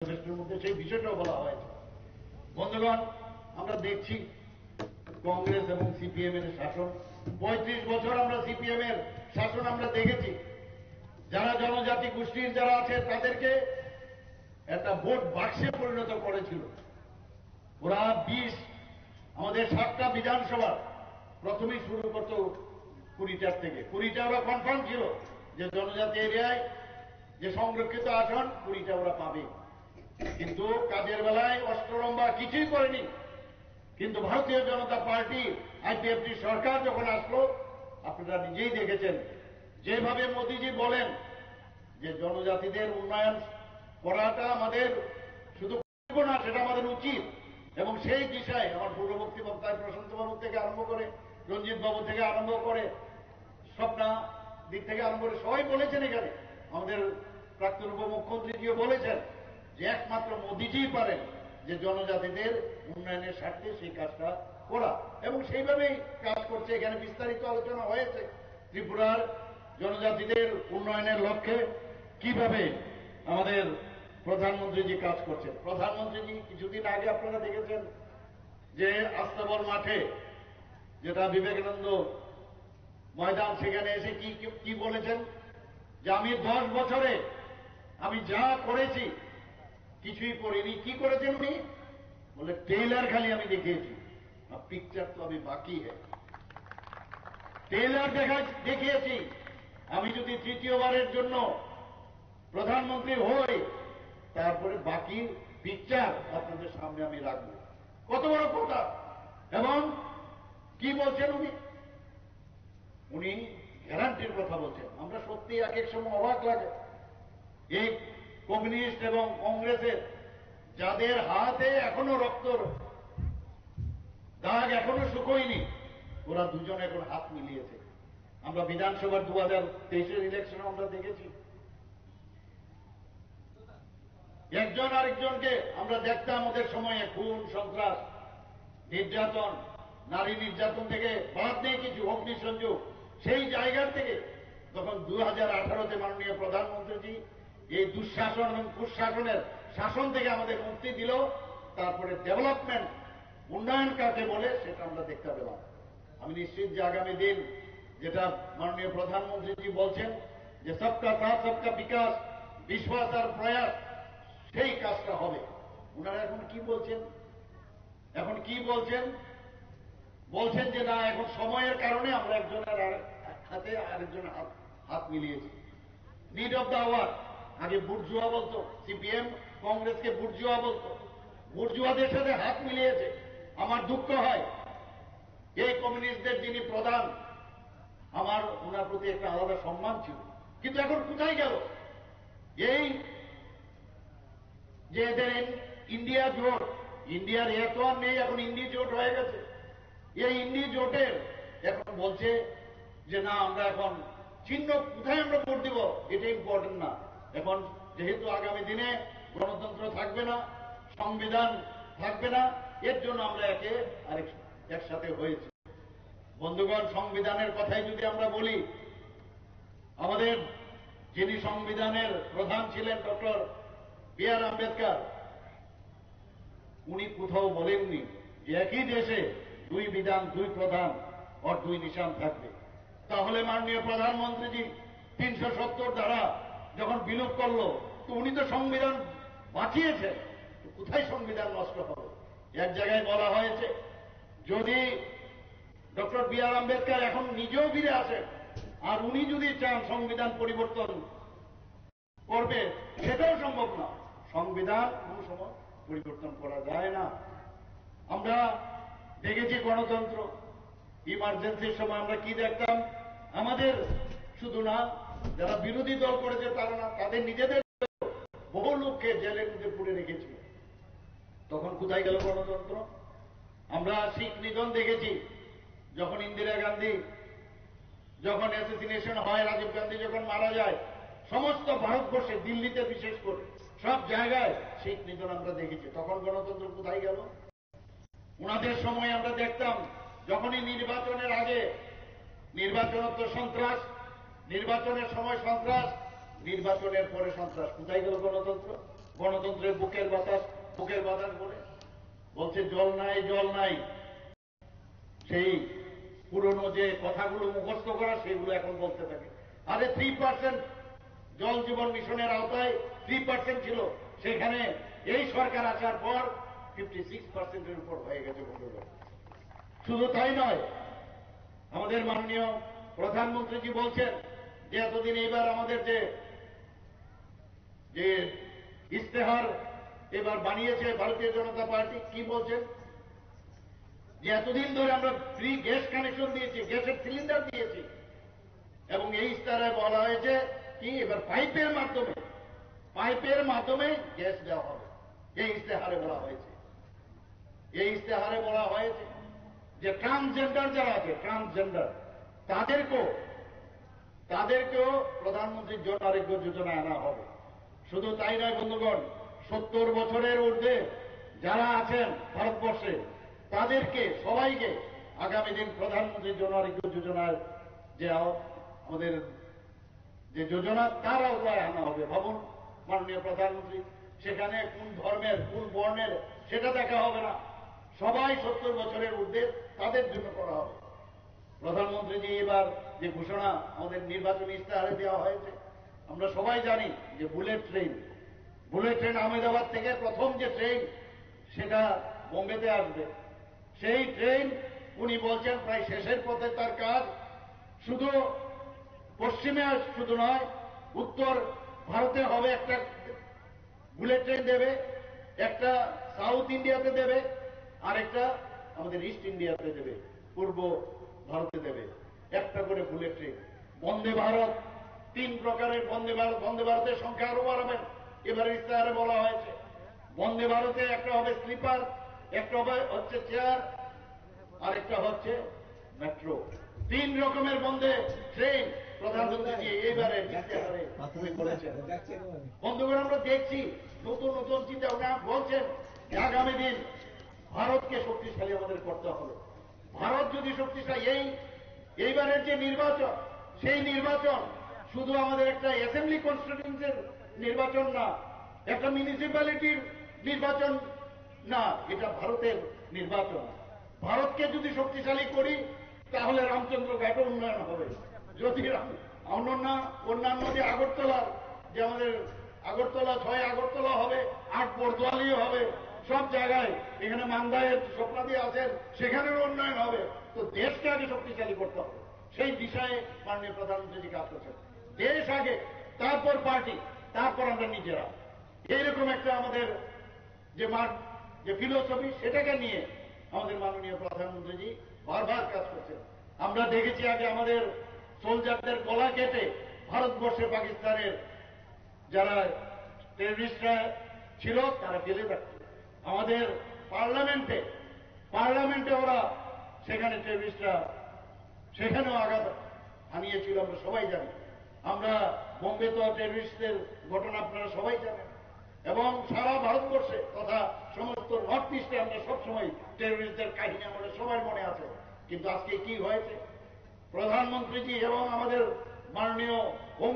ম্যানিফেস্টোর মধ্যে সেই বিষয়টাও বলা হয়েছে। বন্ধুগণ, আমরা দেখছি কংগ্রেস এবং সিপিএম এর শাসন, 35 বছর আমরা সিপিএম এর শাসন আমরা দেখেছি। যারা জনজাতি গোষ্ঠীর যারা আছে তাদেরকে একটা ভোট বাক্সে পরিণত করেছিল। ওরা 20 আমাদের 7টা বিধানসভা প্রথমেই শুরু করত 20টার থেকে। 20টা ওরা কনফার্ম ছিল যে জনজাতি এরিয়ায় যে সংরক্ষিত আসন 20টা ওরা পাবে, কিন্তু কাজের বেলায় অস্ত্রলম্বা কিছুই করেনি। কিন্তু ভারতীয় জনতা পার্টি আইপিএফটি সরকার যখন আসলো, আপনারা নিজেই দেখেছেন যেভাবে মোদীজি বলেন যে জনজাতিদের উন্নয়ন করাটা আমাদের শুধু না, সেটা আমাদের উচিত। এবং সেই দিশায় আমার পূর্ববর্তী বক্তায় প্রশান্ত বাবু থেকে আরম্ভ করে রঞ্জিত বাবু থেকে আরম্ভ করে স্বপ্না দিক থেকে আরম্ভ করে সবাই বলেছেন, এখানে আমাদের প্রাক্তন উপমুখ্যমন্ত্রীজিও বলেছেন যে একমাত্র মোদীজি পারেন যে জনজাতিদের উন্নয়নের স্বার্থে সেই কাজটা করা, এবং সেইভাবেই কাজ করছে। এখানে বিস্তারিত আলোচনা হয়েছে ত্রিপুরার জনজাতিদের উন্নয়নের লক্ষ্যে কিভাবে আমাদের প্রধানমন্ত্রীজি কাজ করছেন। প্রধানমন্ত্রীজি কিছুদিন আগে আপনারা দেখেছেন যে আস্তাবল মাঠে, যেটা বিবেকানন্দ ময়দান, সেখানে এসে কি বলেছেন যে আমি 10 বছরে আমি যা করেছি কিছুই করিনি। কি করেছেন উনি? বলে ট্রেলার খালি আমি দেখিয়েছি, পিকচার তো আমি বাকি হ্যাঁ। ট্রেলার দেখিয়েছি। আমি যদি তৃতীয়বারের জন্য প্রধানমন্ত্রী হই, তারপরে বাকি পিকচার আপনাদের সামনে আমি রাখবো। কত বড় কথা! এবং কি বলছেন উনি? উনি গ্যারান্টির কথা বলছেন। আমরা সত্যি এক এক সময় অবাক লাগে, এই কমিউনিস্ট এবং কংগ্রেসের যাদের হাতে এখনো রক্তর দাগ এখনো শুকোয়নি, ওরা দুজন এখন হাত মিলিয়েছে। আমরা বিধানসভার 2023-এর ইলেকশনে আমরা দেখেছি একজন আরেকজনকে আমরা দেখতাম ওদের সময়ে খুন, সন্ত্রাস, নির্যাতন, নারী নির্যাতন থেকে বাদ নেই কিছু, অগ্নিসংযোগ। সেই জায়গার থেকে তখন 2018-তে মাননীয় প্রধানমন্ত্রীজি এই দুঃশাসন এবং কুশাসনের শাসন থেকে আমাদের মুক্তি দিল। তারপরে ডেভেলপমেন্ট, উন্নয়ন কাকে বলে সেটা আমরা দেখতে পেলাম। আমি নিশ্চিত যে আগামী দিন যেটা মাননীয় প্রধানমন্ত্রীজি বলছেন যে সবকা সাথ সবকা বিকাশ, বিশ্বাস আর প্রয়াস, সেই কাজটা হবে। ওনারা এখন কি বলছেন? এখন কি বলছেন? বলছেন যে না, এখন সময়ের কারণে আমরা একজনের হাতে আরেকজনের হাত মিলিয়েছি। Need of the hour. আগে বুর্জুয়া বলতো, সিপিএম কংগ্রেসকে বুর্জুয়া বলতো, বুর্জুয়াদের সাথে হাত মিলিয়েছে। আমার দুঃখ হয় এই কমিউনিস্টদের যিনি প্রধান, আমার ওনার প্রতি একটা আলাদা সম্মান ছিল, কিন্তু এখন কোথায় গেল? এই যে এদের ইন্ডিয়া জোট, ইন্ডিয়ার এ তো আর নেই, এখন ইন্ডি জোট হয়ে গেছে। এই ইন্ডি জোটের এখন বলছে যে না, আমরা এখন চিহ্ন কোথায় আমরা ভোট দিব এটা ইম্পর্টেন্ট না। এখন যেহেতু আগামী দিনে গণতন্ত্র থাকবে না, সংবিধান থাকবে না, এর জন্য আমরা একসাথে হয়েছি। বন্ধুগণ, সংবিধানের কথাই যদি আমরা বলি, আমাদের যিনি সংবিধানের প্রধান ছিলেন ডক্টর বি.আর. আম্বেদকর, উনি কোথাও বলেননি যে একই দেশে 2 বিধান, 2 প্রধান আর 2 নিশান থাকবে। তাহলে মাননীয় প্রধানমন্ত্রীজি 370 ধারা যখন বিলোপ করলো, তো উনি তো সংবিধান বাঁচিয়েছেন, কোথায় সংবিধান নষ্ট হবে? এক জায়গায় বলা হয়েছে যদি ডক্টর বি.আর. আম্বেদকর এখন নিজেও ফিরে আসেন আর উনি যদি চান সংবিধান পরিবর্তন করবে, সেটাও সম্ভব না। সংবিধান কোন সময় পরিবর্তন করা যায় না। আমরা দেখেছি গণতন্ত্র ইমার্জেন্সির সময় আমরা কি দেখতাম, আমাদের শুধু না, যারা বিরোধী দল করেছে তারা না, তাদের নিজেদের বহু লোককে জেলের মধ্যে পুড়ে রেখেছিল। তখন কোথায় গেল গণতন্ত্র? আমরা শিখ নিধন দেখেছি, যখন ইন্দিরা গান্ধী যখন অ্যাসেসিনেশন হয়, রাজীব গান্ধী যখন মারা যায়, সমস্ত ভারতবর্ষে, দিল্লিতে বিশেষ করে সব জায়গায় শিখ নিধন আমরা দেখেছি। তখন গণতন্ত্র কোথায় গেল? ওনাদের সময় আমরা দেখতাম যখনই নির্বাচনের আগে নির্বাচনোত্তর সন্ত্রাস, নির্বাচনের সময় সন্ত্রাস, নির্বাচনের পরে সন্ত্রাস। কোথায় গেল গণতন্ত্র? গণতন্ত্রের বুকের বাতাস বলে বলছে জল নাই জল নাই। সেই পুরনো যে কথাগুলো মুখস্থ করা সেগুলো এখন বলতে থাকে। আরে 3% জল জীবন মিশনের আওতায় 3% ছিল, সেখানে এই সরকার আসার পর 56%-এর উপর হয়ে গেছে বন্ধুগণ। শুধু তাই নয়, আমাদের মাননীয় প্রধানমন্ত্রীজি বলছেন যে এতদিন এইবার আমাদের যে ইস্তেহার এবার বানিয়েছে ভারতীয় জনতা পার্টি, কি বলছেন যে এতদিন ধরে আমরা ফ্রি গ্যাস কানেকশন দিয়েছি, গ্যাসের সিলিন্ডার দিয়েছি, এবং এই ইস্তেহারে বলা হয়েছে কি এবার পাইপের মাধ্যমে গ্যাস দেওয়া হবে। এই ইস্তেহারে বলা হয়েছে যে ট্রান্সজেন্ডার যারা আছে, তাদেরকেও প্রধানমন্ত্রীর জন আরোগ্য যোজনায় আনা হবে। শুধু তাই নয় বন্ধুগণ, 70 বছরের ঊর্ধ্বে যারা আছেন ভারতবর্ষে তাদেরকে সবাইকে আগামী দিন প্রধানমন্ত্রীর জন আরোগ্য যোজনার যে আমাদের যে যোজনা তার আওতায় আনা হবে। ভাবুন মাননীয় প্রধানমন্ত্রী, সেখানে কোন ধর্মের কোন বর্ণের সেটা দেখা হবে না, সবাই 70 বছরের ঊর্ধ্বে তাদের জন্য করা হবে। প্রধানমন্ত্রীজি এবার যে ঘোষণা আমাদের নির্বাচনী ইস্তেহারে দেওয়া হয়েছে, আমরা সবাই জানি যে বুলেট ট্রেন আহমেদাবাদ থেকে প্রথম যে ট্রেন সেটা বোম্বেতে আসবে। সেই ট্রেন উনি বলছেন প্রায় শেষের পথে তার কাজ। শুধু পশ্চিমে শুধু নয়, উত্তর ভারতে হবে একটা বুলেট ট্রেন দেবে, একটা সাউথ ইন্ডিয়াতে দেবে, আর একটা আমাদের ইস্ট ইন্ডিয়াতে দেবে, পূর্ব ভারতে দেবে, একটা করে বুলেট ট্রেন। বন্দে ভারত 3 প্রকারের বন্দে ভারতের সংখ্যা আরো বাড়াবেন এবারে ইস্তেহারে বলা হয়েছে। বন্দে ভারতে একটা হবে স্লিপার, একটা হচ্ছে চেয়ার, আর একটা হচ্ছে মেট্রো। 3 রকমের বন্দে ট্রেন প্রধানমন্ত্রী এইবারে ইস্তেহারে বলেছেন। বন্ধুগণ, আমরা দেখছি নতুন নতুন চিন্তা ভাবনা বলছেন যে আগামী দিন ভারতকে শক্তিশালী আমাদের করতে হবে। ভারত যদি শক্তিশালী, এইবারের যে নির্বাচন, সেই নির্বাচন শুধু আমাদের একটা অ্যাসেম্বলি কনস্টিটিউয়েন্সির নির্বাচন না, একটা মিউনিসিপ্যালিটির নির্বাচন না, এটা ভারতের নির্বাচন। ভারতকে যদি শক্তিশালী করি তাহলে রামচন্দ্র ঘাটও উন্নয়ন হবে। যদি অন্যান্য যে আগরতলা, যে আমাদের আগরতলা 6 আগরতলা হবে, 8 বর্দোয়ালিও হবে, সব জায়গায় এখানে মান্দায়ের স্বপ্নাদি আছেন, সেখানেও উন্নয়ন হবে। তো দেশকে আগে শক্তিশালী করতে হবে, সেই বিষয়ে মাননীয় প্রধানমন্ত্রী কাজ করছেন। দেশ আগে, তারপর পার্টি, তারপর আমরা নিজেরা। এইরকম একটা আমাদের যে ফিলোসফি, সেটাকে নিয়ে আমাদের মাননীয় প্রধানমন্ত্রীজি বারবার কাজ করছেন। আমরা দেখেছি আগে আমাদের সোলজারদের গলা কেটে ভারতবর্ষে পাকিস্তানের যারা টেররিস্টরা ছিল তারা ফেলে রাখত। আমাদের পার্লামেন্টে ওরা সেখানে টেররিস্টরা সেখানেও আঘাত হানিয়েছিল, আমরা সবাই জানি। আমরা বোম্বে তো টেররিস্টদের ঘটনা আপনারা সবাই জানেন, এবং সারা ভারতবর্ষে তথা সমস্ত নর্থ ইস্টে আমরা সবসময় টেররিস্টদের কাহিনী আমাদের সবার মনে আছে। কিন্তু আজকে কি হয়েছে, প্রধানমন্ত্রীজি এবং আমাদের মাননীয় হোম